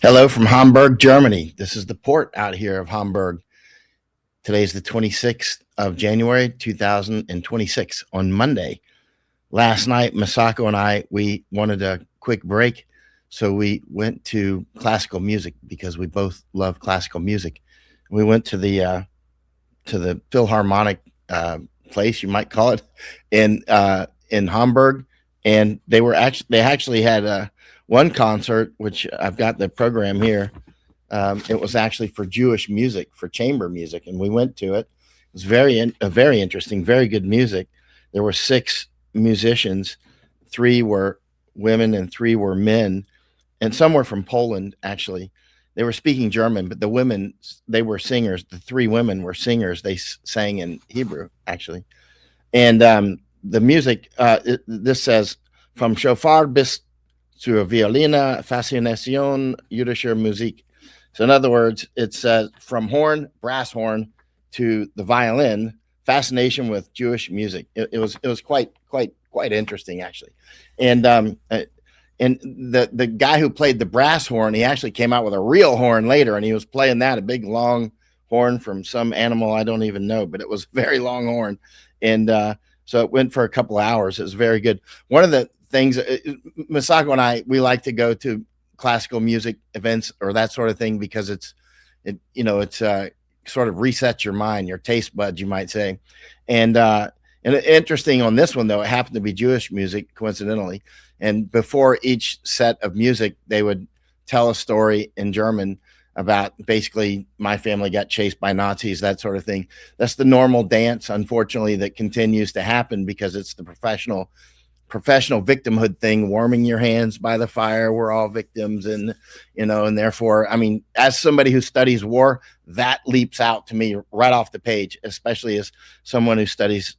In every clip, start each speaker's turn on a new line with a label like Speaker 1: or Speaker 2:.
Speaker 1: Hello from Hamburg, Germany. This is the port out here of Hamburg. Today's the 26th of January, 2026, on Monday. Last night, Masako and we wanted a quick break, so we went to classical music because we both love classical music. We went to the Philharmonic place, you might call it, in Hamburg, and they actually had one concert, which I've got the program here. It was actually for Jewish music, for chamber music, and we went to it. It was very interesting, very good music. There were six musicians, three were women and three were men, and some were from Poland. Actually, they were speaking German, but the women, they were singers. The three women were singers. They sang in Hebrew, actually, and the music. This says from shofar bis zur Violina Faszination jüdischer Musik. So in other words, it says from horn, brass horn, to the violin, fascination with Jewish music. It was quite interesting, actually. And the guy who played the brass horn, he actually came out with a real horn later, and he was playing that, a big long horn from some animal I don't even know, but it was a very long horn. And so it went for a couple of hours. It was very good. One of the things, Masako and we like to go to classical music events or that sort of thing because it's sort of resets your mind, your taste buds, you might say. And interesting on this one, though, it happened to be Jewish music, coincidentally. And before each set of music, they would tell a story in German about basically my family got chased by Nazis, that sort of thing. That's the normal dance, unfortunately, that continues to happen because it's the professional victimhood thing, warming your hands by the fire. We're all victims. And therefore, I mean, as somebody who studies war, that leaps out to me right off the page, especially as someone who studies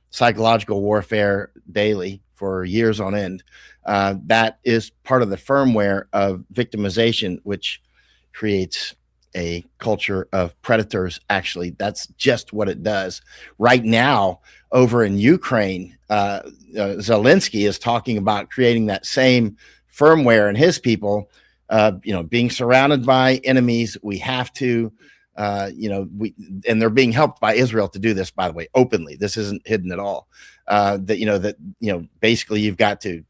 Speaker 1: psychological warfare daily for years on end. That is part of the firmware of victimization, which creates a culture of predators. Actually, that's just what it does. Right now, over in Ukraine, Zelensky is talking about creating that same firmware in his people. Being surrounded by enemies, we have to, and they're being helped by Israel to do this, by the way, openly. This isn't hidden at all. Basically, you've got to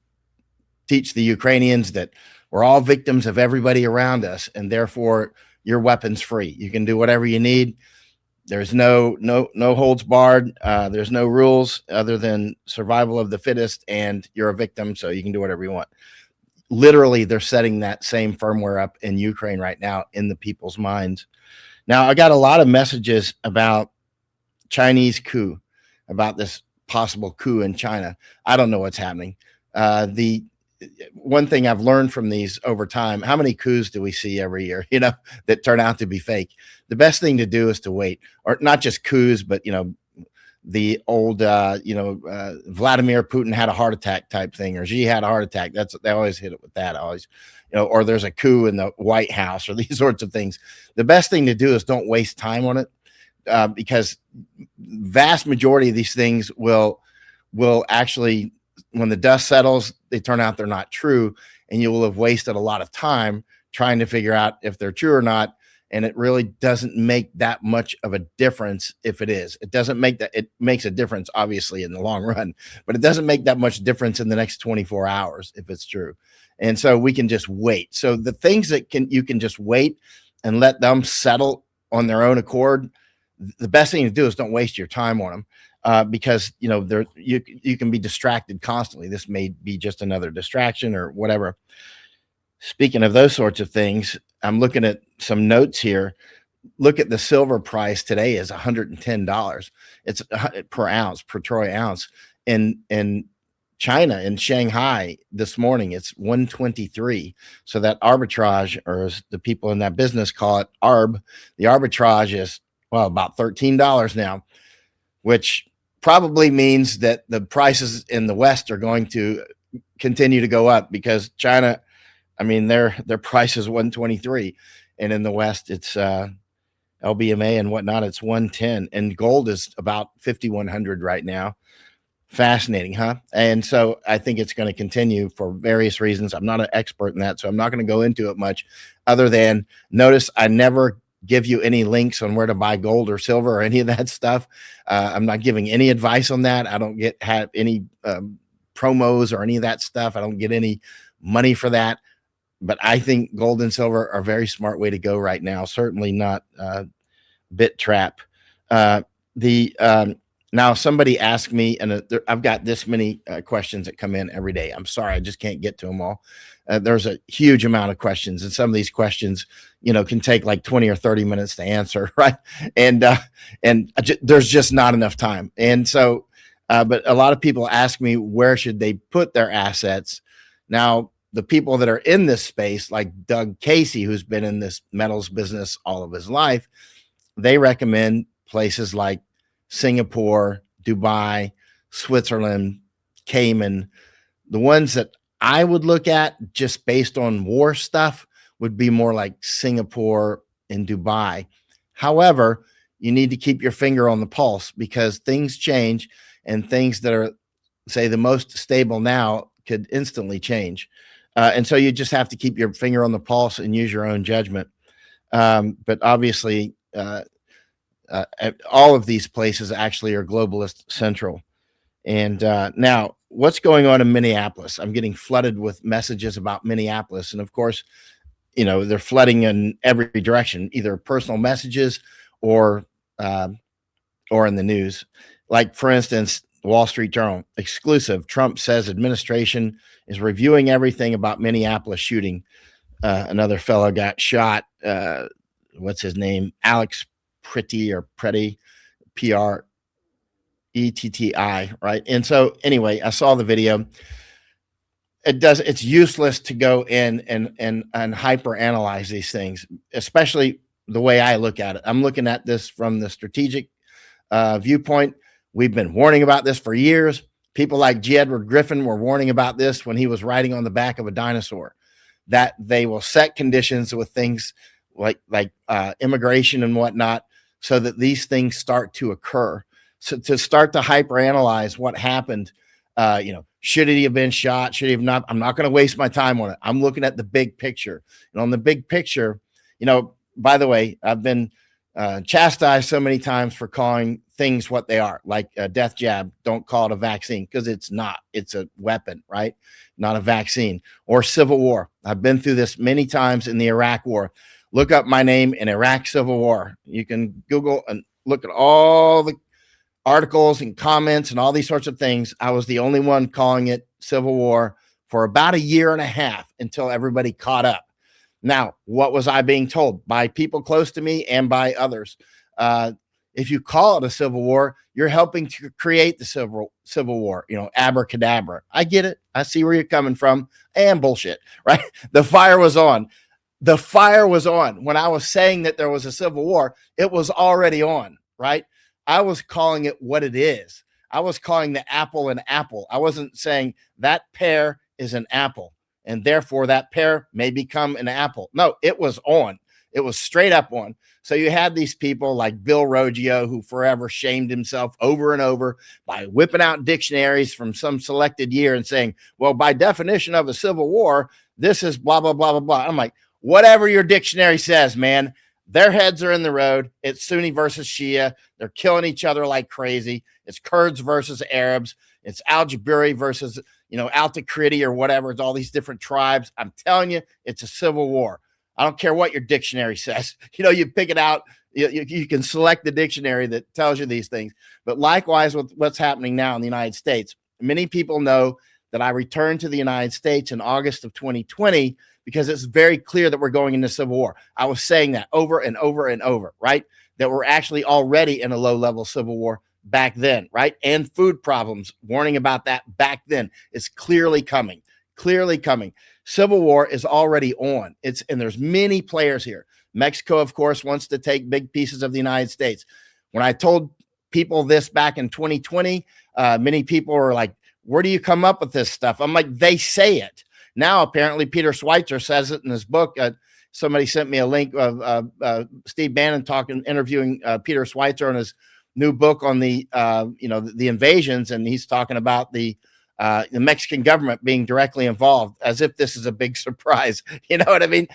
Speaker 1: teach the Ukrainians that we're all victims of everybody around us, and therefore you're weapons free. You can do whatever you need. There's no holds barred. There's no rules other than survival of the fittest, and you're a victim, so you can do whatever you want. Literally, they're setting that same firmware up in Ukraine right now in the people's minds. Now, I got a lot of messages about Chinese coup, about this possible coup in China. I don't know what's happening. The one thing I've learned from these over time, how many coups do we see every year, that turn out to be fake? The best thing to do is to wait, or not just coups, but, the old, Vladimir Putin had a heart attack type thing, or Xi had a heart attack. They always hit it with that, always, or there's a coup in the White House, or these sorts of things. The best thing to do is don't waste time on it, because vast majority of these things will actually, when the dust settles, they turn out they're not true, and you will have wasted a lot of time trying to figure out if they're true or not. And it really doesn't make that much of a difference if it is. It doesn't make that. It makes a difference, obviously, in the long run, but it doesn't make that much difference in the next 24 hours if it's true. And so we can just wait. So the things that you can just wait and let them settle on their own accord. The best thing to do is don't waste your time on them. Because you can be distracted constantly. This may be just another distraction or whatever. Speaking of those sorts of things, I'm looking at some notes here. Look at the silver price today is $110. It's per ounce, per troy ounce. In China, in Shanghai this morning, it's 123. So that arbitrage, or as the people in that business call it, arb, the arbitrage is, well, about $13 now, which probably means that the prices in the West are going to continue to go up because China, I mean, their price is 123, and in the West it's LBMA and whatnot, it's 110, and gold is about 5,100 right now. Fascinating, huh? And so I think it's going to continue for various reasons. I'm not an expert in that, so I'm not going to go into it much, other than notice I never give you any links on where to buy gold or silver or any of that stuff. I'm not giving any advice on that. I don't have any promos or any of that stuff. I don't get any money for that. But I think gold and silver are a very smart way to go right now. Certainly not bit trap. Now somebody asked me, and I've got this many questions that come in every day. I'm sorry, I just can't get to them all. There's a huge amount of questions, and some of these questions, can take like 20 or 30 minutes to answer, right? And there's just not enough time. And so, but a lot of people ask me, where should they put their assets? Now, the people that are in this space, like Doug Casey, who's been in this metals business all of his life, they recommend places like Singapore, Dubai, Switzerland, Cayman. The ones that I would look at just based on war stuff would be more like Singapore and Dubai. However, you need to keep your finger on the pulse, because things change, and things that are, say, the most stable now could instantly change. And so you just have to keep your finger on the pulse and use your own judgment. But obviously, all of these places actually are globalist central. And now, what's going on in Minneapolis? I'm getting flooded with messages about Minneapolis. And of course, they're flooding in every direction, either personal messages or in the news. Like, for instance, the Wall Street Journal exclusive: Trump says administration is reviewing everything about Minneapolis shooting. Another fellow got shot. What's his name? Alex Pretty, Pretti, right? And so anyway, I saw the video. It's useless to go in and hyper analyze these things, especially the way I look at it. I'm looking at this from the strategic viewpoint. We've been warning about this for years. People like G. Edward Griffin were warning about this when he was riding on the back of a dinosaur, that they will set conditions with things like immigration and whatnot, so that these things start to occur. So to start to hyperanalyze what happened, should he have been shot? Should he have not? I'm not going to waste my time on it. I'm looking at the big picture. And on the big picture, by the way, I've been chastised so many times for calling things what they are, like a death jab. Don't call it a vaccine, because it's not. It's a weapon, right? Not a vaccine. Or civil war. I've been through this many times in the Iraq war. Look up my name in Iraq Civil War. You can Google and look at all the articles and comments and all these sorts of things. I was the only one calling it civil war for about a year and a half, until everybody caught up. Now, what was I being told by people close to me and by others? If you call it a civil war, you're helping to create the civil war, abracadabra. I get it. I see where you're coming from. And bullshit, right? The fire was on. The fire was on. When I was saying that there was a civil war, it was already on, right? I was calling it what it is. I was calling the apple an apple. I wasn't saying that pear is an apple, and therefore that pear may become an apple. No, it was on. It was straight up on. So you had these people like Bill Roggio, who forever shamed himself over and over by whipping out dictionaries from some selected year and saying, well, by definition of a civil war, this is blah, blah, blah, blah, blah. I'm like, whatever your dictionary says, man, their heads are in the road. It's Sunni versus Shia. They're killing each other like crazy. It's Kurds versus Arabs. It's Al-Jabari versus, Al-Takriti or whatever. It's all these different tribes. I'm telling you, it's a civil war. I don't care what your dictionary says. You pick it out. You can select the dictionary that tells you these things. But likewise with what's happening now in the United States, many people know that I returned to the United States in August of 2020 because it's very clear that we're going into civil war. I was saying that over and over and over, right? That we're actually already in a low-level civil war back then, right? And food problems, warning about that back then. It's clearly coming. Civil war is already on. And there's many players here. Mexico, of course, wants to take big pieces of the United States. When I told people this back in 2020, many people were like, where do you come up with this stuff? I'm like, they say it. Now, apparently, Peter Schweitzer says it in his book. Somebody sent me a link of Steve Bannon interviewing Peter Schweitzer on his new book on the the invasions, and he's talking about the Mexican government being directly involved, as if this is a big surprise. You know what I mean?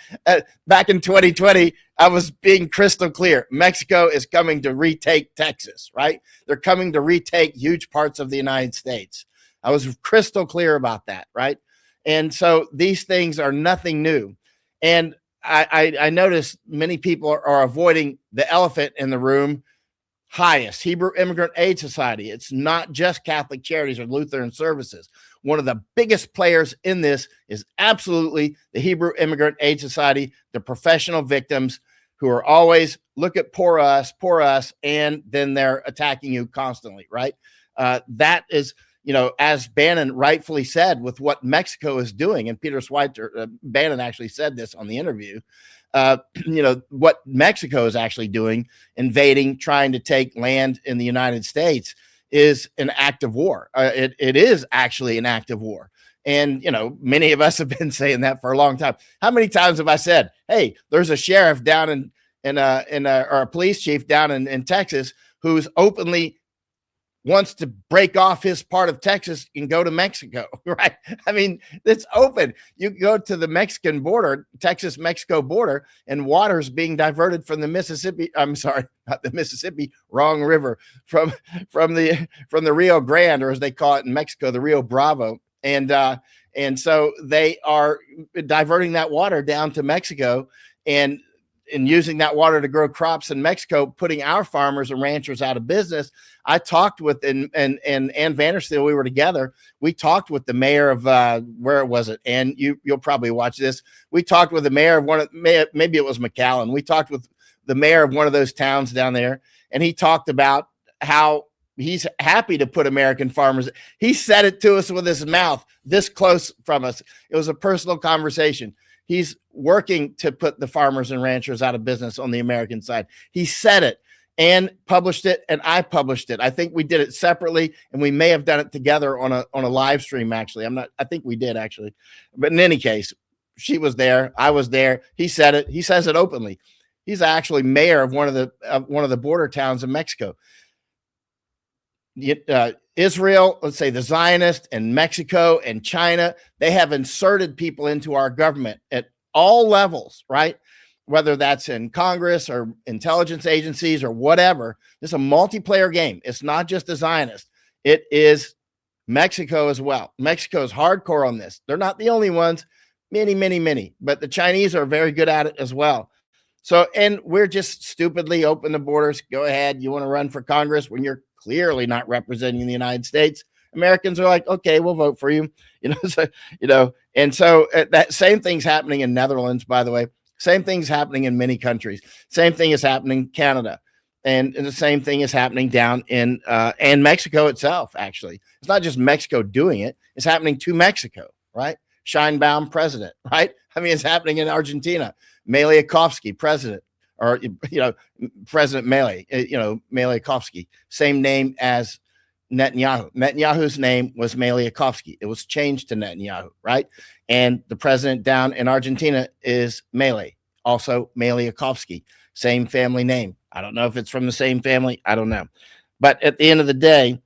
Speaker 1: Back in 2020, I was being crystal clear. Mexico is coming to retake Texas, right? They're coming to retake huge parts of the United States. I was crystal clear about that, right? And so these things are nothing new. And I notice many people are avoiding the elephant in the room. HIAS, Hebrew Immigrant Aid Society. It's not just Catholic Charities or Lutheran Services. One of the biggest players in this is absolutely the Hebrew Immigrant Aid Society, the professional victims who are always, look at poor us, and then they're attacking you constantly, right? That is, as Bannon rightfully said, with what Mexico is doing, and Peter Schweitzer, Bannon actually said this on the interview, what Mexico is actually doing, invading, trying to take land in the United States, is an act of war. It is actually an act of war. And, many of us have been saying that for a long time. How many times have I said, hey, there's a sheriff down or a police chief down in Texas who's openly wants to break off his part of Texas and go to Mexico, right? I mean, it's open. You go to the Mexican border, Texas-Mexico border, and water's being diverted from the Mississippi. I'm sorry, not the Mississippi, wrong river, from the Rio Grande, or as they call it in Mexico, the Rio Bravo. And so they are diverting that water down to Mexico and using that water to grow crops in Mexico, putting our farmers and ranchers out of business. I talked with, and Ann Vandersteel, we were together. We talked with the mayor of, where was it? And you'll probably watch this. We talked with the mayor of maybe it was McAllen. We talked with the mayor of one of those towns down there, and he talked about how he's happy to put American farmers. He said it to us with his mouth this close from us. It was a personal conversation. He's working to put the farmers and ranchers out of business on the American side. He said it and published it, and I published it. I think we did it separately, and we may have done it together on a live stream. Actually, I think we did actually. But in any case, she was there. I was there. He said it. He says it openly. He's actually mayor of one of the border towns in Mexico. Israel, let's say the Zionists, and Mexico and China, they have inserted people into our government at all levels, right? Whether that's in Congress or intelligence agencies or whatever. It's a multiplayer game. It's not just the Zionists. It is Mexico as well. Mexico is hardcore on this. They're not the only ones. Many, but the Chinese are very good at it as well. So, and we're just stupidly open the borders. Go ahead. You want to run for Congress when you're clearly not representing the United States. Americans are like, okay, we'll vote for you. And so that same thing's happening in Netherlands, by the way. Same thing's happening in many countries. Same thing is happening in Canada. And the same thing is happening down in and Mexico itself, actually. It's not just Mexico doing it. It's happening to Mexico, right? Scheinbaum, president, right? I mean, it's happening in Argentina. Melekovsky, president, or, President Melekovsky, same name as Netanyahu. Netanyahu's name was Melekovsky. It was changed to Netanyahu, right? And the president down in Argentina is Mele, also Melekovsky, same family name. I don't know if it's from the same family. I don't know. But at the end of the day,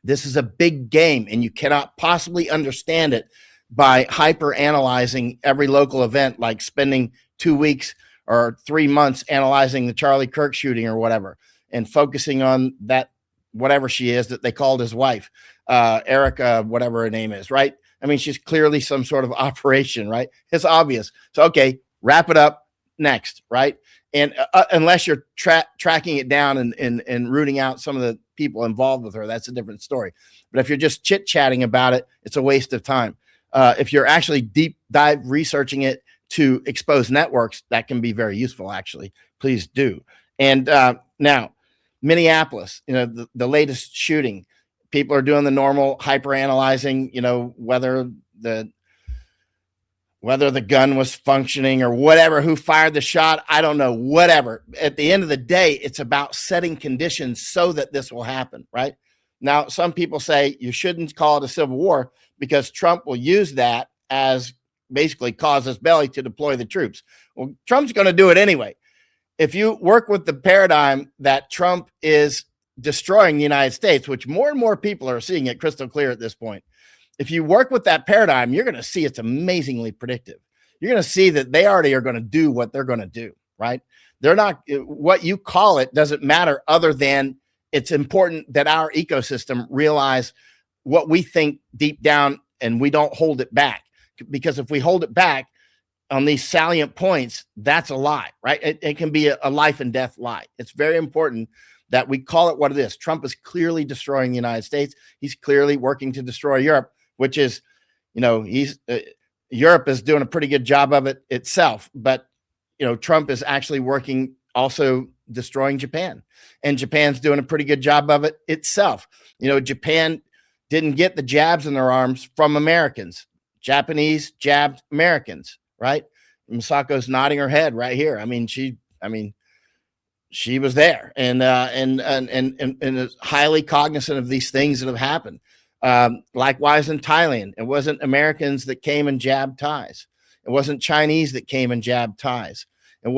Speaker 1: this is a big game, and you cannot possibly understand it by hyper analyzing every local event, like spending 2 weeks or 3 months analyzing the Charlie Kirk shooting or whatever, and focusing on that, whatever she is that they called his wife, Erica, whatever her name is, right? I mean, she's clearly some sort of operation, right? It's obvious. So, okay, wrap it up next, right? And unless you're tracking it down and rooting out some of the people involved with her, that's a different story. But if you're just chit-chatting about it, it's a waste of time. If you're actually deep dive researching it to expose networks, that can be very useful, actually. Please do. And now, Minneapolis, the latest shooting, people are doing the normal hyper analyzing, whether the gun was functioning or whatever, who fired the shot, I don't know, whatever. At the end of the day, it's about setting conditions so that this will happen, right? Now, some people say you shouldn't call it a civil war because Trump will use that as basically casus belli to deploy the troops. Well, Trump's going to do it anyway. If you work with the paradigm that Trump is destroying the United States, which more and more people are seeing it crystal clear at this point. If you work with that paradigm, you're going to see it's amazingly predictive. You're going to see that they already are going to do what they're going to do, right? They're not, what you call it doesn't matter, other than it's important that our ecosystem realize what we think deep down, and we don't hold it back. Because if we hold it back on these salient points, that's a lie, right? It can be a life and death lie. It's very important that we call it what it is. Trump is clearly destroying the United States. He's clearly working to destroy Europe, which is, Europe is doing a pretty good job of it itself. But, Trump is actually working, also destroying Japan. And Japan's doing a pretty good job of it itself. Japan didn't get the jabs in their arms from Americans. Japanese jabbed Americans, right? Masako's nodding her head right here. She was there and is highly cognizant of these things that have happened. Likewise in Thailand, it wasn't Americans that came and jabbed Thais. It wasn't Chinese that came and jabbed Thais. It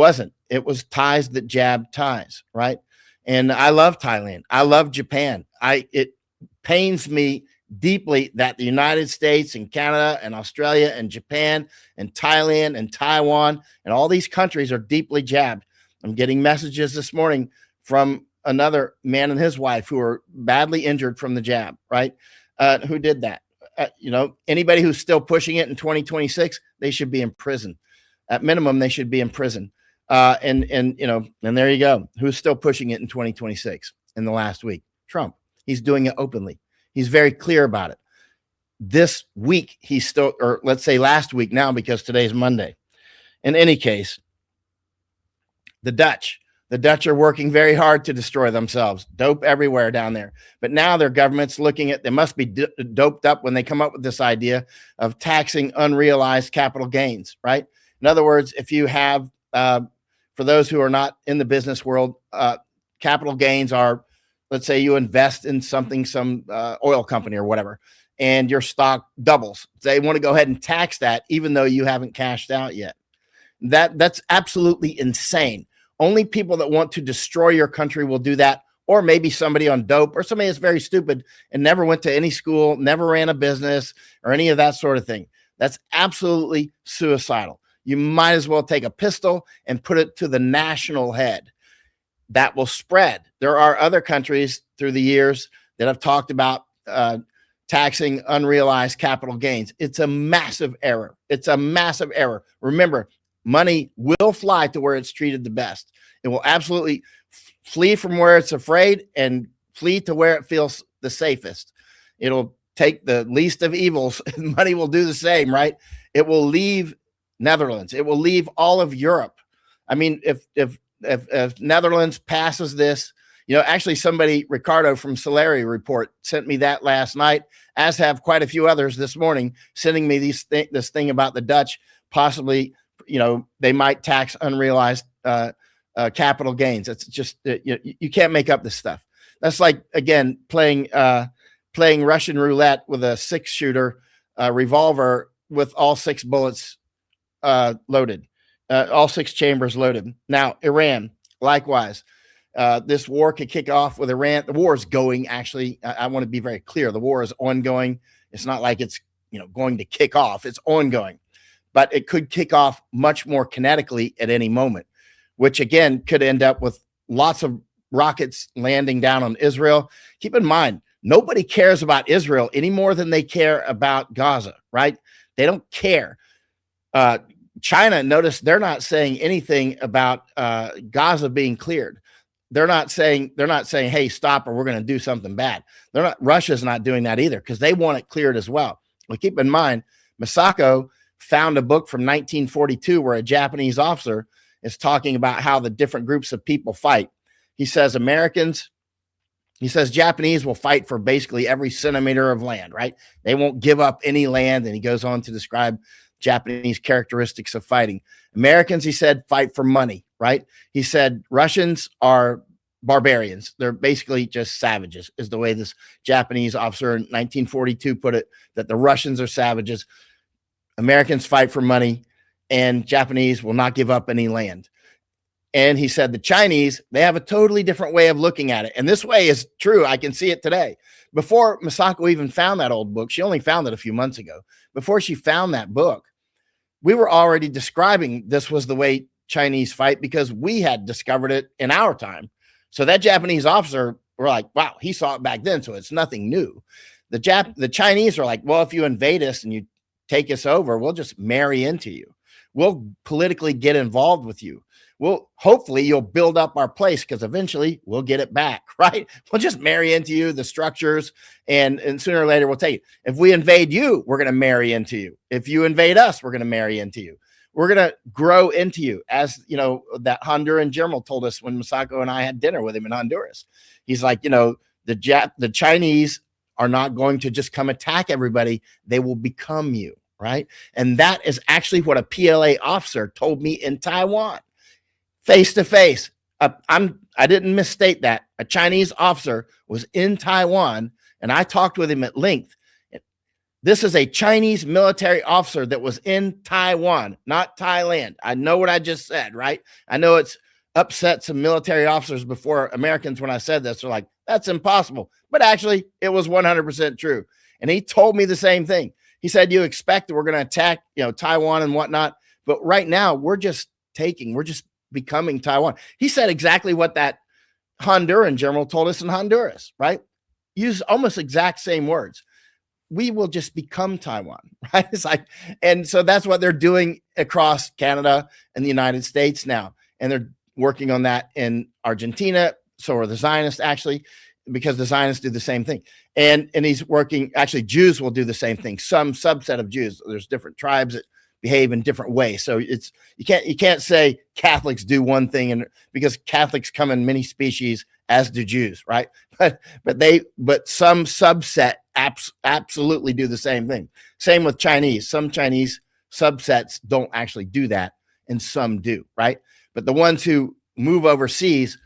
Speaker 1: was Thais that jabbed Thais, right? And I love Thailand. I love Japan. It pains me deeply that the United States and Canada and Australia and Japan and Thailand and Taiwan and all these countries are deeply jabbed. I'm getting messages this morning from another man and his wife who are badly injured from the jab, right? Who did that? Anybody who's still pushing it in 2026, they should be in prison. At minimum, they should be in prison. And there you go. Who's still pushing it in 2026 in the last week? Trump. He's doing it openly. He's very clear about it. This week, he's still, or let's say last week now, because today's Monday. In any case, the Dutch are working very hard to destroy themselves. Dope everywhere down there. But now their government's looking at, they must be doped up when they come up with this idea of taxing unrealized capital gains, right? In other words, if you have, for those who are not in the business world, capital gains are, let's say you invest in something, some oil company or whatever, and your stock doubles. They want to go ahead and tax that even though you haven't cashed out yet. That's absolutely insane. Only people that want to destroy your country will do that, or maybe somebody on dope, or somebody that's very stupid and never went to any school, never ran a business, or any of that sort of thing. That's absolutely suicidal. You might as well take a pistol and put it to the national head. That will spread. There are other countries through the years that have talked about taxing unrealized capital gains. It's a massive error. It's a massive error. Remember, money will fly to where it's treated the best. It will absolutely flee from where it's afraid and flee to where it feels the safest. It'll take the least of evils. Money will do the same, right? It will leave Netherlands. It will leave all of Europe. I mean, if Netherlands passes this, actually somebody, Ricardo from Solari Report, sent me that last night, as have quite a few others this morning, sending me this thing about the Dutch possibly, they might tax unrealized capital gains. It's just, you can't make up this stuff. That's like, again, playing Russian roulette with a 6-shooter revolver with all 6 bullets loaded. All 6 chambers loaded. Now, Iran, likewise, this war could kick off with Iran. The war is going, actually. I want to be very clear. The war is ongoing. It's not like it's, going to kick off. It's ongoing. But it could kick off much more kinetically at any moment, which, again, could end up with lots of rockets landing down on Israel. Keep in mind, nobody cares about Israel any more than they care about Gaza, right? They don't care. China, notice they're not saying anything about Gaza being cleared. They're not saying, hey, stop, or we're going to do something bad. Russia's not doing that either, because they want it cleared as well. Well, keep in mind, Masako found a book from 1942 where a Japanese officer is talking about how the different groups of people fight. He says Japanese will fight for basically every centimeter of land, right? They won't give up any land. And he goes on to describe Japanese characteristics of fighting. Americans, he said, fight for money, right? He said Russians are barbarians. They're basically just savages, is the way this Japanese officer in 1942 put it, that the Russians are savages. Americans fight for money, and Japanese will not give up any land. And he said the Chinese, they have a totally different way of looking at it. And this way is true. I can see it today. Before Masako even found that old book, she only found it a few months ago. Before she found that book, we were already describing this was the way Chinese fight because we had discovered it in our time. So that Japanese officer, we're like, wow, he saw it back then. So it's nothing new. The Chinese are like, well, if you invade us and you take us over, we'll just marry into you. We'll politically get involved with you. Well, hopefully you'll build up our place because eventually we'll get it back, right? We'll just marry into you, the structures, and sooner or later we'll take it. If we invade you, we're going to marry into you. If you invade us, we're going to marry into you. We're going to grow into you. As you know, that Honduran general told us when Masako and I had dinner with him in Honduras. He's like, you know, the Chinese are not going to just come attack everybody. They will become you, right? And that is actually what a PLA officer told me in Taiwan. Face to face. I didn't misstate that. A Chinese officer was in Taiwan, and I talked with him at length. This is a Chinese military officer that was in Taiwan, not Thailand. I know what I just said, right? I know it's upset some military officers before Americans when I said this. They're like, that's impossible. But actually, it was 100% true. And he told me the same thing. He said, you expect that we're going to attack, you know, Taiwan and whatnot. But right now, we're just becoming Taiwan. He said exactly what that Honduran general told us in Honduras, right? Use almost exact same words. We will just become Taiwan, right? It's like, and so that's what they're doing across Canada and the United States now. And they're working on that in Argentina. So are the Zionists actually, because the Zionists do the same thing. And he's working, actually Jews will do the same thing. Some subset of Jews, there's different tribes that behave in different ways. So it's, you can't say Catholics do one thing, and because Catholics come in many species, as do Jews, right? But some subset absolutely do the same thing. Same with Chinese. Some Chinese subsets don't actually do that, and some do, right? But the ones who move overseas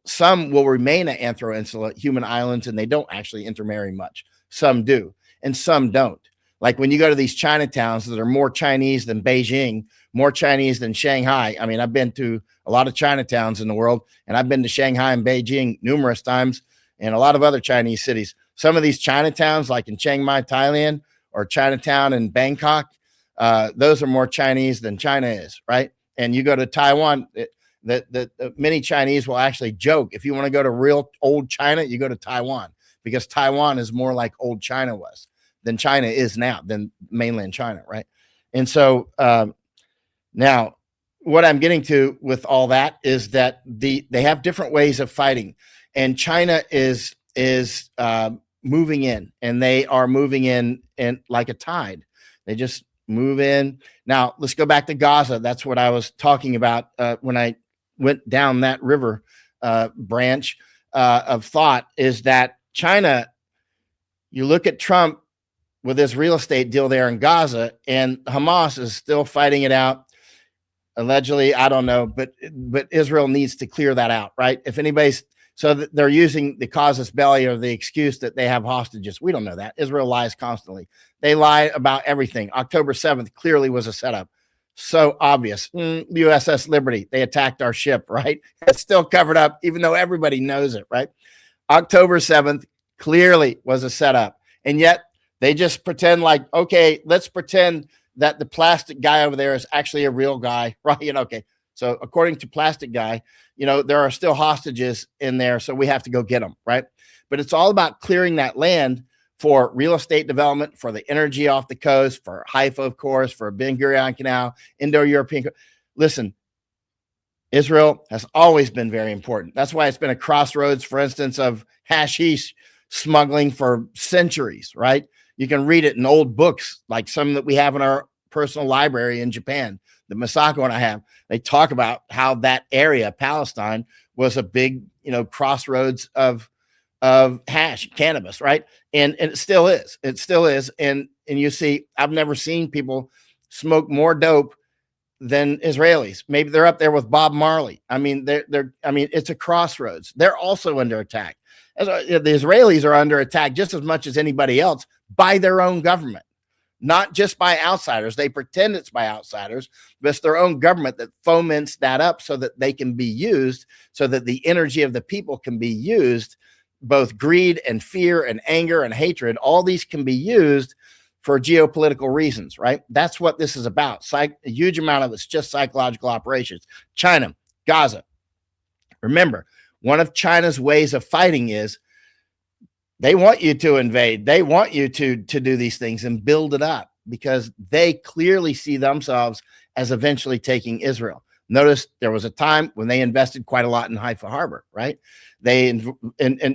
Speaker 1: some will remain at Anthro-Insula, human islands, and they don't actually intermarry much. Some do, and some don't. Like when you go to these Chinatowns that are more Chinese than Beijing, more Chinese than Shanghai. I mean, I've been to a lot of Chinatowns in the world, and I've been to Shanghai and Beijing numerous times, and a lot of other Chinese cities. Some of these Chinatowns, like in Chiang Mai, Thailand, or Chinatown in Bangkok, those are more Chinese than China is, right? And you go to Taiwan, many Chinese will actually joke, if you want to go to real old China, you go to Taiwan, because Taiwan is more like old China was than China is now, than mainland China, right? And so now what I'm getting to with all that is that they have different ways of fighting, and China is moving in, and they are moving in like a tide. They just move in. Now let's go back to Gaza. That's what I was talking about when I went down that river branch of thought, is that China, you look at Trump with this real estate deal there in Gaza, and Hamas is still fighting it out. Allegedly, I don't know, but Israel needs to clear that out, right? If anybody's, so they're using the casus belli or the excuse that they have hostages. We don't know that. Israel lies constantly. They lie about everything. October 7th clearly was a setup. So obvious. USS Liberty, they attacked our ship, right? It's still covered up, even though everybody knows it, right? October 7th clearly was a setup. And yet they just pretend like, okay, let's pretend that the plastic guy over there is actually a real guy, right? You know, okay. So according to plastic guy, you know, there are still hostages in there, so we have to go get them, right? But it's all about clearing that land for real estate development, for the energy off the coast, for Haifa, of course, for Ben Gurion Canal, Indo-European. Listen, Israel has always been very important. That's why it's been a crossroads, for instance, of hashish smuggling for centuries, right? You can read it in old books, like some that we have in our personal library in Japan, that Masako and I have. They talk about how that area, Palestine, was a big, you know, crossroads of hash, cannabis, right? And it still is. It still is. And you see, I've never seen people smoke more dope than Israelis. Maybe they're up there with Bob Marley. I mean, it's a crossroads. They're also under attack. The Israelis are under attack just as much as anybody else by their own government, not just by outsiders. They pretend it's by outsiders, but it's their own government that foments that up so that they can be used, so that the energy of the people can be used. Both greed and fear and anger and hatred, all these can be used for geopolitical reasons, right? That's what this is about. A huge amount of it's just psychological operations. China, Gaza. Remember, one of China's ways of fighting is they want you to invade. They want you to do these things and build it up because they clearly see themselves as eventually taking Israel. Notice there was a time when they invested quite a lot in Haifa Harbor, right? And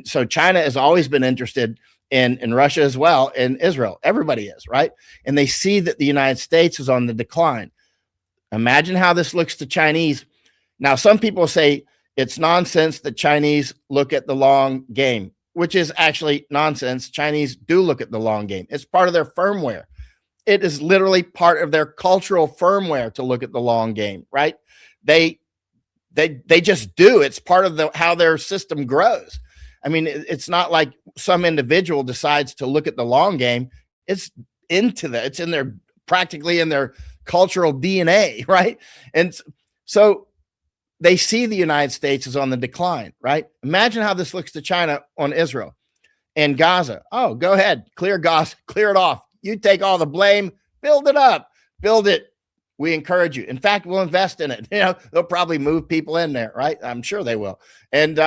Speaker 1: so China has always been interested in Russia as well, in Israel. Everybody is, right? And they see that the United States is on the decline. Imagine how this looks to Chinese. Now, some people say it's nonsense that Chinese look at the long game, which is actually nonsense. Chinese do look at the long game. It's part of their firmware. It is literally part of their cultural firmware to look at the long game, right? They just do. It's part of how their system grows. I mean, it's not like some individual decides to look at the long game. It's it's in their practically in their cultural DNA, right? And so they see the United States is on the decline, right? Imagine how this looks to China on Israel and Gaza. Oh, go ahead, clear Gaza, clear it off. You take all the blame, build it up, build it. We encourage you. In fact, we'll invest in it. You know, they'll probably move people in there, right? I'm sure they will. And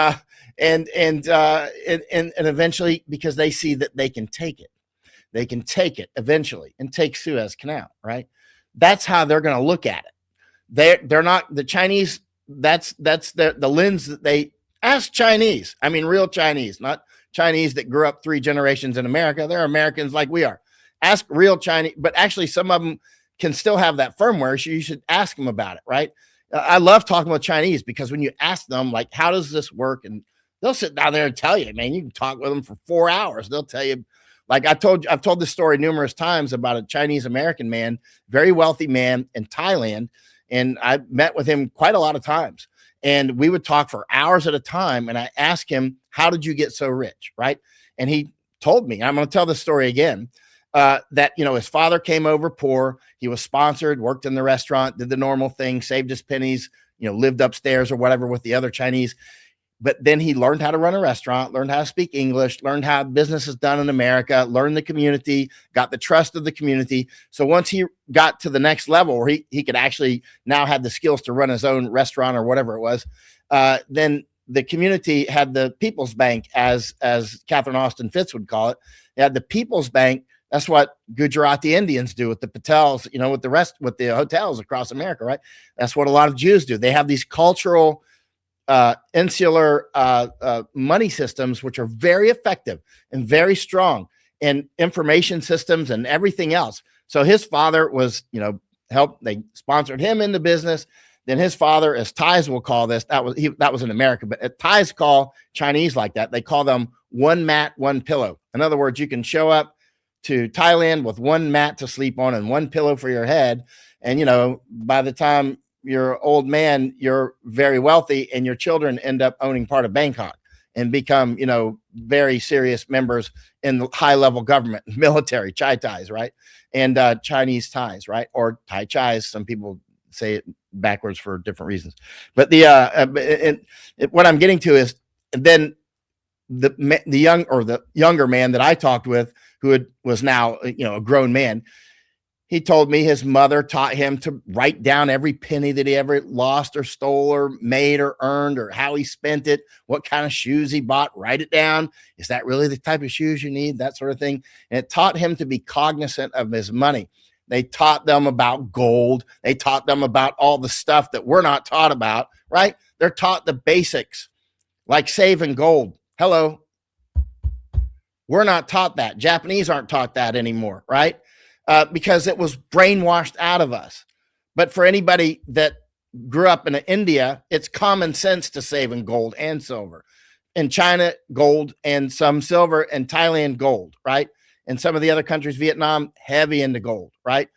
Speaker 1: eventually, because they see that they can take it eventually and take Suez Canal, right? That's how they're going to look at it. They're not the Chinese. That's the lens that they ask Chinese. I mean, real Chinese, not Chinese that grew up 3 generations in America. They're Americans like we are. Ask real Chinese, but actually some of them can still have that firmware. So you should ask them about it, right? I love talking with Chinese because when you ask them, like, how does this work? And they'll sit down there and tell you, man, you can talk with them for 4 hours. They'll tell you, like I've told this story numerous times about a Chinese American man, very wealthy man in Thailand. And I met with him quite a lot of times. And we would talk for hours at a time. And I asked him, how did you get so rich? Right. And he told me, I'm going to tell the story again, that, you know, his father came over poor. He was sponsored, worked in the restaurant, did the normal thing, saved his pennies, you know, lived upstairs or whatever with the other Chinese. But then he learned how to run a restaurant, learned how to speak English, learned how business is done in America, learned the community, got the trust of the community. So once he got to the next level where he could actually now have the skills to run his own restaurant or whatever it was, then the community had the People's Bank, as Catherine Austin Fitts would call it. They had the People's Bank. That's what Gujarati Indians do with the Patels, you know, with the hotels across America, right? That's what a lot of Jews do. They have these cultural insular money systems, which are very effective and very strong, and information systems and everything else. So his father was, you know, they sponsored him into business. Then his father, as Thais will call this, that was in America, but Thais call Chinese like that. They call them one mat, one pillow. In other words, you can show up to Thailand with one mat to sleep on and one pillow for your head. And, you know, by the time you're an old man, you're very wealthy, and your children end up owning part of Bangkok and become, you know, very serious members in the high level government, military, Chai Thais, right? And Chinese Thais, right? Or Thai Chais. Some people say it backwards for different reasons. But what I'm getting to is then the younger man that I talked with, who was now, you know, a grown man, he told me his mother taught him to write down every penny that he ever lost or stole or made or earned, or how he spent it, what kind of shoes he bought, write it down. Is that really the type of shoes you need? That sort of thing. And it taught him to be cognizant of his money. They taught them about gold. They taught them about all the stuff that we're not taught about, right? They're taught the basics, like saving gold. Hello. We're not taught that. Japanese aren't taught that anymore, right? Because it was brainwashed out of us. But for anybody that grew up in India, it's common sense to save in gold and silver. In China, gold and some silver, and Thailand, gold, right? And some of the other countries, Vietnam, heavy into gold, right?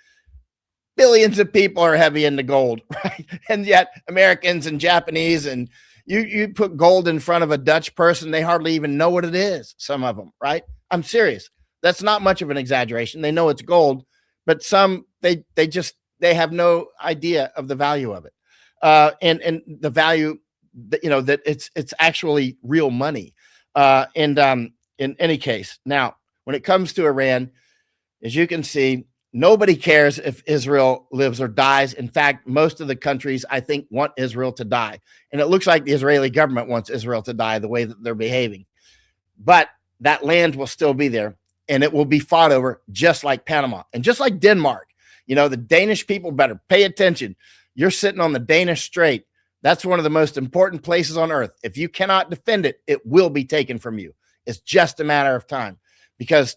Speaker 1: Billions of people are heavy into gold, right? And yet Americans and Japanese, and you put gold in front of a Dutch person, they hardly even know what it is, some of them, right? I'm serious. That's not much of an exaggeration. They know it's gold, but some they have no idea of the value of it, and the value that, that it's actually real money. And in any case, now when it comes to Iran, as you can see, nobody cares if Israel lives or dies. In fact, most of the countries, I think, want Israel to die. And it looks like the Israeli government wants Israel to die the way that they're behaving. But that land will still be there, and it will be fought over, just like Panama and just like Denmark. The Danish people better pay attention. You're sitting on the Danish Strait. That's one of the most important places on earth. If you cannot defend it, it will be taken from you. It's just a matter of time, because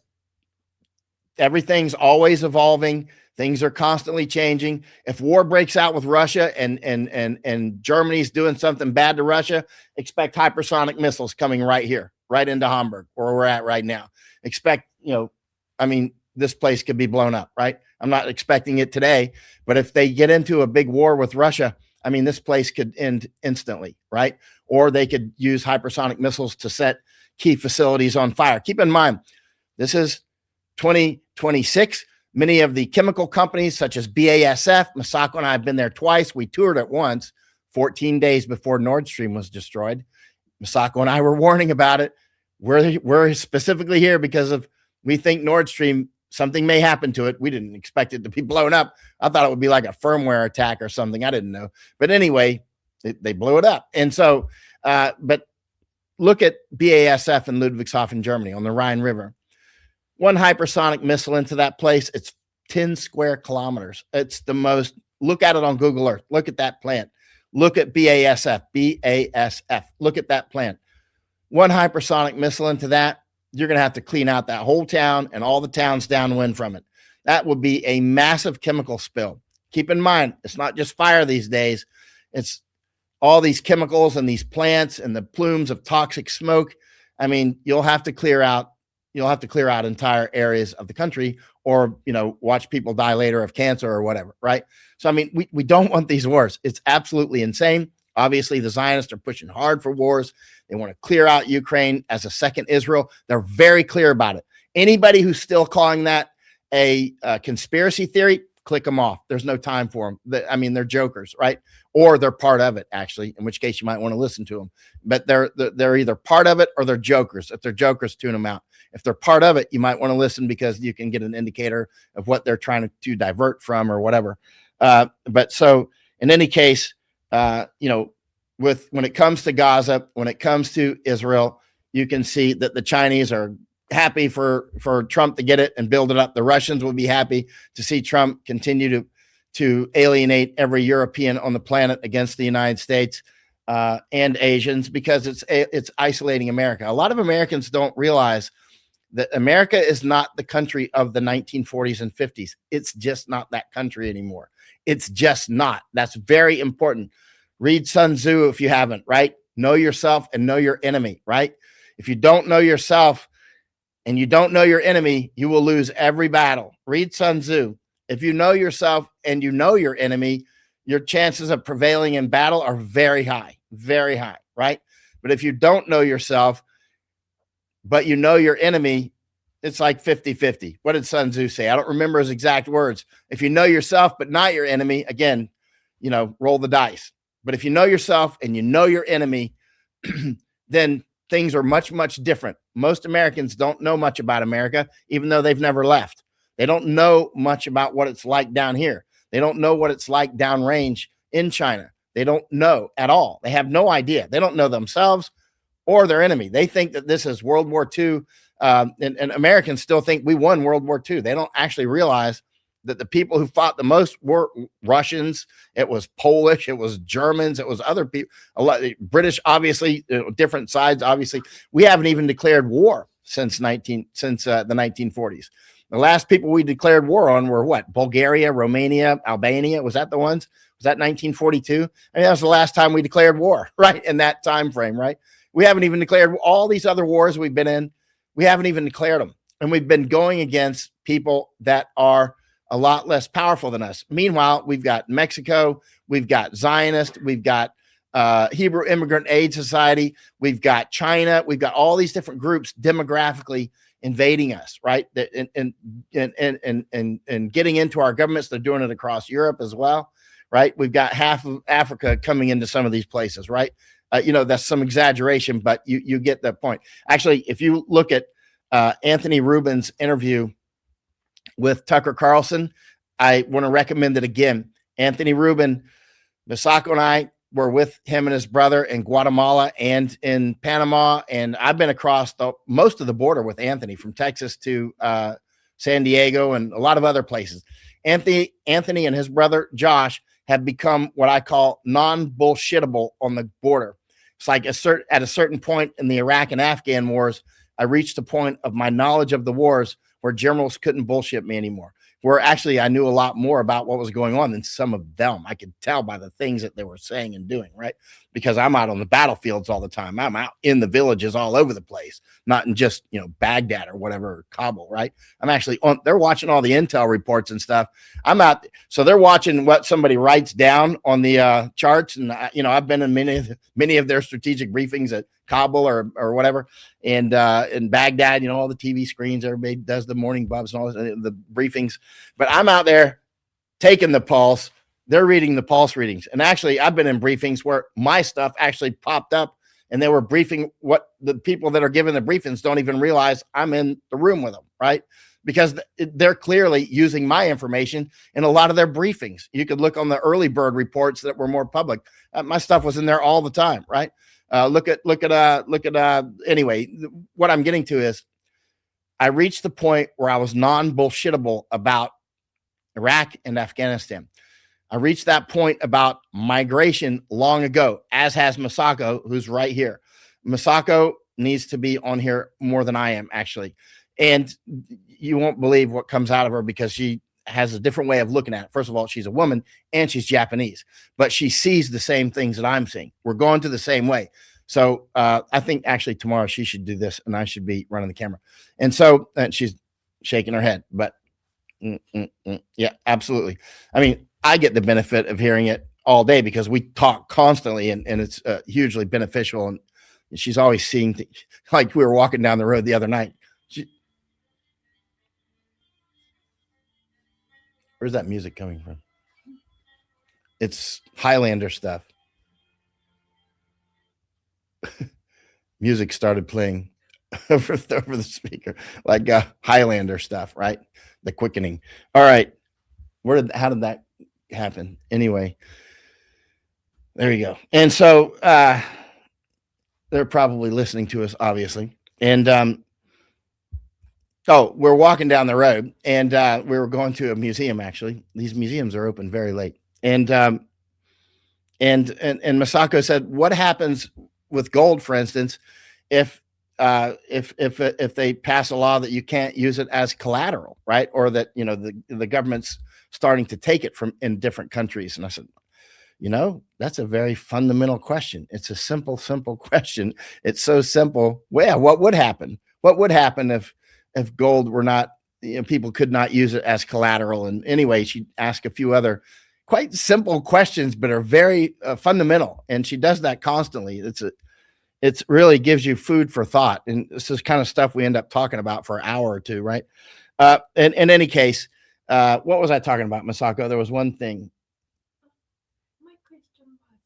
Speaker 1: everything's always evolving. Things are constantly changing. If war breaks out with Russia and Germany's doing something bad to Russia, expect hypersonic missiles coming right here, right into Hamburg, where we're at right now. Expect, this place could be blown up, right? I'm not expecting it today, but if they get into a big war with Russia, this place could end instantly, right? Or they could use hypersonic missiles to set key facilities on fire. Keep in mind, this is 2026. Many of the chemical companies, such as BASF, Masako and I have been there twice. We toured it once, 14 days before Nord Stream was destroyed. Masako and I were warning about it. We're specifically here because we think Nord Stream, something may happen to it. We didn't expect it to be blown up. I thought it would be like a firmware attack or something. I didn't know. But anyway, they blew it up. And so, but look at BASF in Ludwigshafen, Germany, on the Rhine River. One hypersonic missile into that place, it's 10 square kilometers. It's the most, look at it on Google Earth. Look at that plant. Look at BASF. Look at that plant. One hypersonic missile into that, you're going to have to clean out that whole town and all the towns downwind from it. That would be a massive chemical spill. Keep in mind, it's not just fire these days. It's all these chemicals and these plants and the plumes of toxic smoke. You'll have to clear out entire areas of the country, or, watch people die later of cancer or whatever, right? So, we don't want these wars. It's absolutely insane. Obviously, the Zionists are pushing hard for wars. They want to clear out Ukraine as a second Israel. They're very clear about it. Anybody who's still calling that a conspiracy theory, click them off. There's no time for them. They're jokers, right? Or they're part of it, actually, in which case you might want to listen to them. But they're either part of it or they're jokers. If they're jokers, tune them out. If they're part of it, you might want to listen, because you can get an indicator of what they're trying to divert from or whatever. But so in any case, when it comes to Gaza, when it comes to Israel, you can see that the Chinese are happy for Trump to get it and build it up. The Russians will be happy to see Trump continue to alienate every European on the planet against the United States and Asians, because it's isolating America. A lot of Americans don't realize that America is not the country of the 1940s and 50s. It's just not that country anymore. It's just not. That's very important. Read Sun Tzu if you haven't, right? Know yourself and know your enemy, right? If you don't know yourself and you don't know your enemy, you will lose every battle. Read Sun Tzu. If you know yourself and you know your enemy, your chances of prevailing in battle are very high, right? But if you don't know yourself, but you know your enemy, it's like 50-50. What did Sun Tzu say? I don't remember his exact words. If you know yourself, but not your enemy, again, roll the dice. But if you know yourself and you know your enemy, then things are much, much different. Most Americans don't know much about America, even though they've never left. They don't know much about what it's like down here. They don't know what it's like downrange in China. They don't know at all. They have no idea. They don't know themselves or their enemy. They think that this is World War II, and Americans still think we won World War II. They don't actually realize that the people who fought the most were Russians. It was Polish. It was Germans. It was other people. A lot, British, obviously, different sides. Obviously, we haven't even declared war since the 1940s. The last people we declared war on were what? Bulgaria, Romania, Albania. Was that the ones? Was that 1942? That was the last time we declared war, right? In that time frame, right? We haven't even declared all these other wars we've been in. We haven't even declared them. And we've been going against people that are a lot less powerful than us. Meanwhile, we've got Mexico, we've got Zionist, we've got Hebrew Immigrant Aid Society, we've got China, we've got all these different groups demographically invading us, right? And getting into our governments. They're doing it across Europe as well, right? We've got half of Africa coming into some of these places, right? That's some exaggeration, but you get the point. Actually, if you look at Anthony Rubin's interview with Tucker Carlson, I want to recommend it again. Anthony Rubin, Misako and I were with him and his brother in Guatemala and in Panama, and I've been across most of the border with Anthony, from Texas to San Diego and a lot of other places. Anthony and his brother Josh have become what I call non-bullshittable on the border. It's like at a certain point in the Iraq and Afghan wars, I reached a point of my knowledge of the wars where generals couldn't bullshit me anymore. Where actually I knew a lot more about what was going on than some of them. I could tell by the things that they were saying and doing, right? Because I'm out on the battlefields all the time. I'm out in the villages all over the place, not in just, Baghdad or whatever, or Kabul, right? I'm actually they're watching all the intel reports and stuff. I'm out. So they're watching what somebody writes down on the charts. And, I've been in many of their strategic briefings at Kabul or whatever. And in Baghdad, all the TV screens, everybody does the morning bubs and all the briefings. But I'm out there taking the pulse. They're reading the pulse readings. And actually, I've been in briefings where my stuff actually popped up and they were briefing what the people that are giving the briefings don't even realize I'm in the room with them, right? Because they're clearly using my information in a lot of their briefings. You could look on the early bird reports that were more public. My stuff was in there all the time, right? Anyway, what I'm getting to is I reached the point where I was non-bullshittable about Iraq and Afghanistan. I reached that point about migration long ago, as has Misako, who's right here. Misako needs to be on here more than I am, actually. And you won't believe what comes out of her because she has a different way of looking at it. First of all, she's a woman and she's Japanese, but she sees the same things that I'm seeing. We're going to the same way. So I think actually tomorrow she should do this and I should be running the camera. And so she's shaking her head, but yeah, absolutely. I mean, I get the benefit of hearing it all day because we talk constantly and it's hugely beneficial. And she's always seeing things. Like we were walking down the road the other night. Where's that music coming from? It's Highlander stuff. Music started playing over the speaker, like Highlander stuff, right? The quickening. All right. How did that happen? Anyway, there you go. And so they're probably listening to us, obviously. And we're walking down the road and we were going to a museum, actually. These museums are open very late. And Misako said, what happens with gold, for instance, if they pass a law that you can't use it as collateral, right? Or that, the government's starting to take it from in different countries. And I said, that's a very fundamental question. It's a simple question. It's so simple. Well, what would happen? What would happen if gold were not, people could not use it as collateral? And anyway, she asked a few other quite simple questions, but are very fundamental. And she does that constantly. It's really gives you food for thought. And this is kind of stuff we end up talking about for an hour or two, right? In any case, what was I talking about, Misako? There was one thing.
Speaker 2: My question was,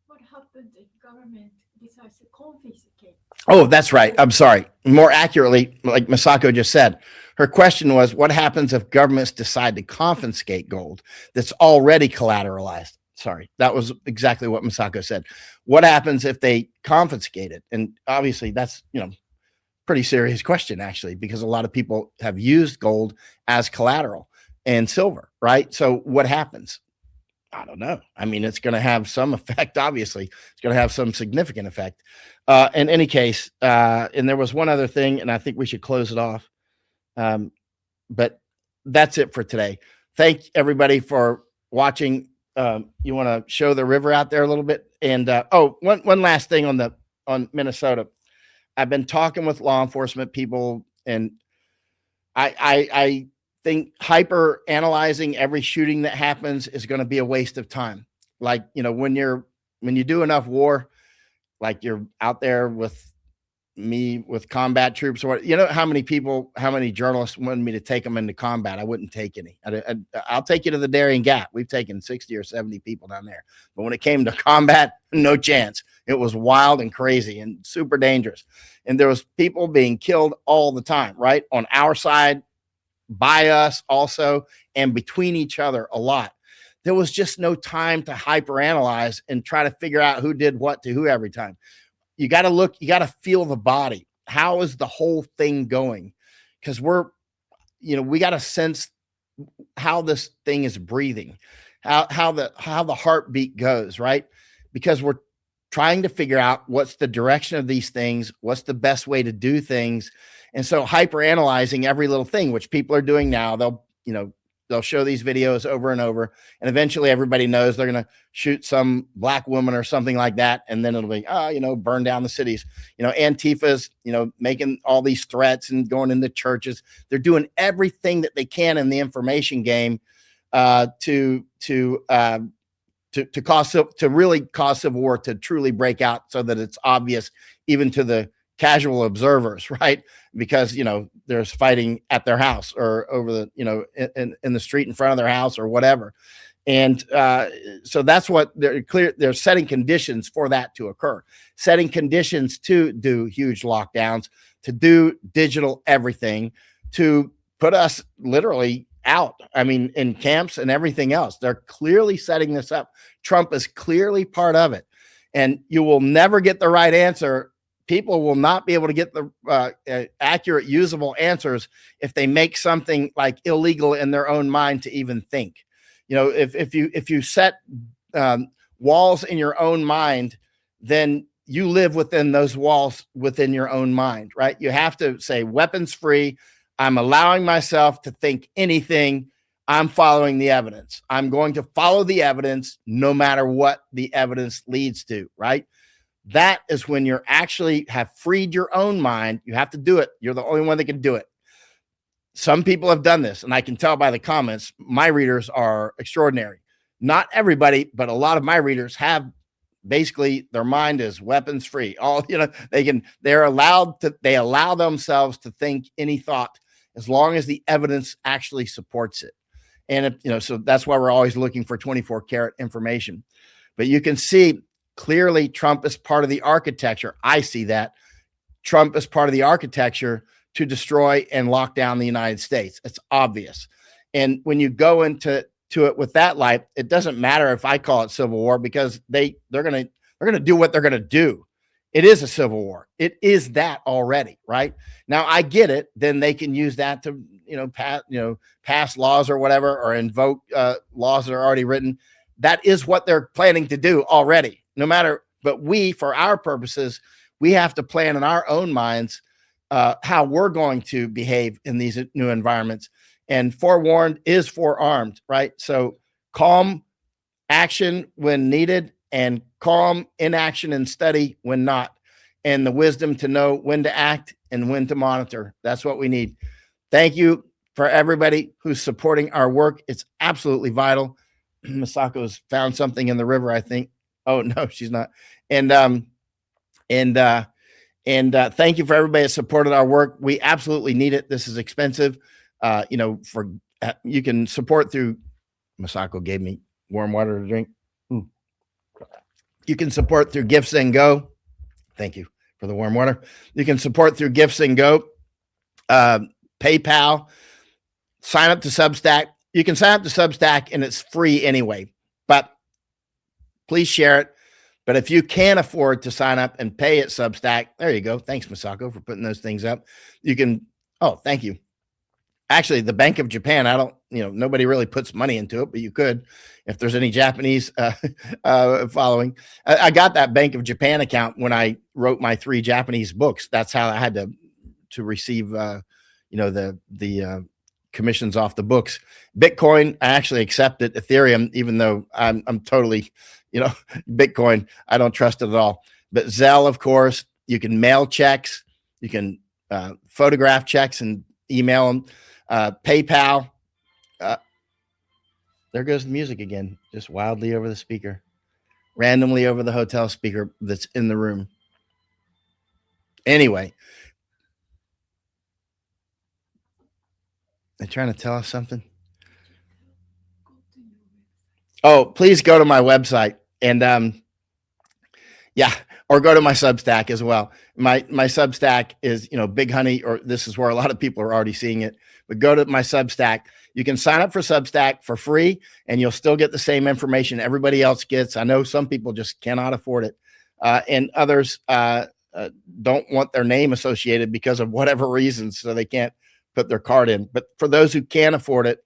Speaker 2: what happens if government decides to confiscate?
Speaker 1: Oh, that's right. I'm sorry. More accurately, like Misako just said, her question was, what happens if governments decide to confiscate gold that's already collateralized? Sorry, that was exactly what Misako said. What happens if they confiscate it? And obviously that's, pretty serious question, actually, because a lot of people have used gold as collateral and silver, right? So what happens? I don't know. I mean, it's going to have some effect, obviously. It's going to have some significant effect. In any case, and there was one other thing, and I think we should close it off. But that's it for today. Thank everybody for watching. You want to show the river out there a little bit? And one last thing on Minnesota. I've been talking with law enforcement people, and I think hyper analyzing every shooting that happens is going to be a waste of time. Like, when you do enough war, like you're out there with me with combat troops or what, you know, how many journalists wanted me to take them into combat? I wouldn't take any. I'll take you to the Darien Gap. We've taken 60 or 70 people down there. But when it came to combat, no chance. It was wild and crazy and super dangerous. And there was people being killed all the time, right? On our side, by us also, and between each other a lot. There was just no time to hyperanalyze and try to figure out who did what to who every time. You got to look, you got to feel the body. How is the whole thing going? Because we got to sense how this thing is breathing, how the heartbeat goes, right? Because we're trying to figure out what's the direction of these things, what's the best way to do things. And so hyper analyzing every little thing, which people are doing now, they'll show these videos over and over, and eventually everybody knows they're going to shoot some black woman or something like that. And then it'll be, burn down the cities. Antifa's, making all these threats and going into churches. They're doing everything that they can in the information game to really cause civil war, to truly break out, so that it's obvious even to the casual observers, right? Because there's fighting at their house or over the in the street in front of their house or whatever. And so that's what they're setting conditions for that to occur, setting conditions to do huge lockdowns, to do digital everything, to put us literally out. I mean, in camps and everything else. They're clearly setting this up. Trump is clearly part of it. And you will never get the right answer. People will not be able to get the accurate, usable answers if they make something like illegal in their own mind to even think. If you set walls in your own mind, then you live within those walls within your own mind, right? You have to say weapons free. I'm allowing myself to think anything. I'm following the evidence. I'm going to follow the evidence no matter what the evidence leads to, right? That is when you're actually have freed your own mind. You have to do it. You're the only one that can do it. Some people have done this, and I can tell by the comments, my readers are extraordinary. Not everybody, but a lot of my readers have basically their mind is weapons free. They allow themselves to think any thought as long as the evidence actually supports it. And so that's why we're always looking for 24 karat information. But you can see clearly Trump is part of the architecture. I see that Trump is part of the architecture to destroy and lock down the United States. It's obvious. And when you go into it with that light, it doesn't matter if I call it civil war, because they're going to do what they're going to do. It is a civil war. It is that already, right? Now I get it. Then they can use that to, pass laws or whatever, or invoke laws that are already written. That is what they're planning to do already, no matter. But we, for our purposes, we have to plan in our own minds how we're going to behave in these new environments. And forewarned is forearmed, right? So calm action when needed, and calm inaction and study when not, and the wisdom to know when to act and when to monitor. That's what we need. Thank you for everybody who's supporting our work. It's absolutely vital. Masako's found something in the river, I think. Oh no, she's not. And thank you for everybody that supported our work. We absolutely need it. This is expensive. You can support through. Masako gave me warm water to drink. You can support through Gifts and Go. Thank you for the warm water. You can support through Gifts and Go, PayPal, sign up to Substack. You can sign up to Substack and it's free anyway, but please share it. But if you can afford to sign up and pay at Substack, there you go. Thanks, Masako, for putting those things up. You can, thank you. Actually, the Bank of Japan, nobody really puts money into it, but you could, if there's any Japanese following. I got that Bank of Japan account when I wrote my 3 Japanese books. That's how I had to receive, the commissions off the books. Bitcoin, I actually accepted. Ethereum, even though I'm totally, Bitcoin, I don't trust it at all. But Zelle, of course, you can mail checks, you can photograph checks and email them. PayPal. There goes the music again, just wildly over the speaker, randomly over the hotel speaker that's in the room. Anyway, they're trying to tell us something. Oh, please go to my website and yeah, or go to my Substack as well. My Substack is, Big Honey, or this is where a lot of people are already seeing it. But go to my Substack. You can sign up for Substack for free, and you'll still get the same information everybody else gets. I know some people just cannot afford it, and others don't want their name associated because of whatever reasons, so they can't put their card in. But for those who can afford it,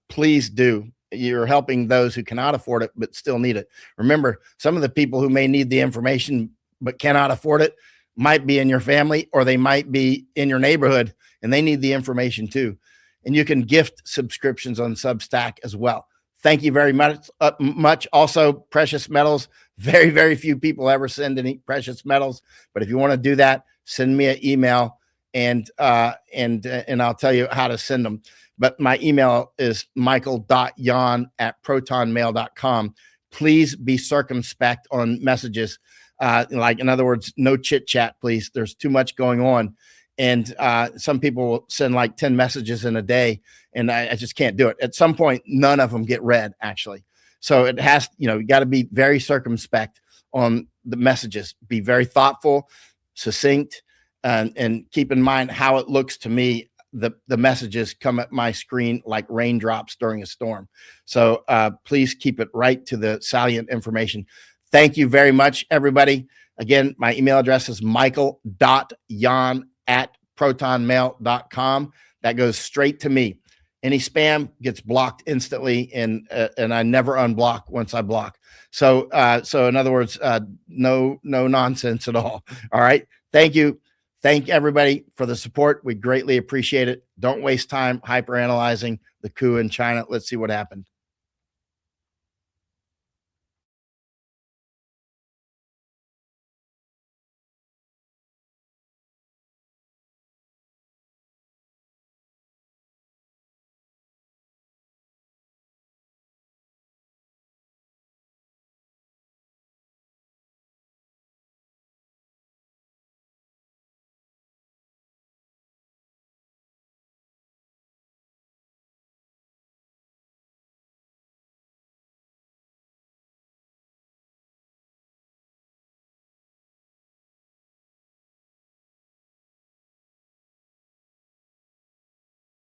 Speaker 1: please do. You're helping those who cannot afford it but still need it. Remember, some of the people who may need the information but cannot afford it might be in your family, or they might be in your neighborhood and they need the information too. And you can gift subscriptions on Substack as well. Thank you very much. Also, precious metals. Very, very few people ever send any precious metals. But if you want to do that, send me an email and I'll tell you how to send them. But my email is michael.yon@protonmail.com. Please be circumspect on messages. Like, in other words, no chit chat, please. There's too much going on. And some people will send like 10 messages in a day, and I just can't do it. At some point, none of them get read, actually. So it has, you got to be very circumspect on the messages. Be very thoughtful, succinct, and keep in mind how it looks to me. The messages come at my screen like raindrops during a storm. So please keep it right to the salient information. Thank you very much, everybody. Again, my email address is michael.yon@protonmail.com. That goes straight to me. Any spam gets blocked instantly, and I never unblock once I block. So in other words, no nonsense at all. All right. Thank you. Thank everybody for the support. We greatly appreciate it. Don't waste time hyperanalyzing the coup in China. Let's see what happened.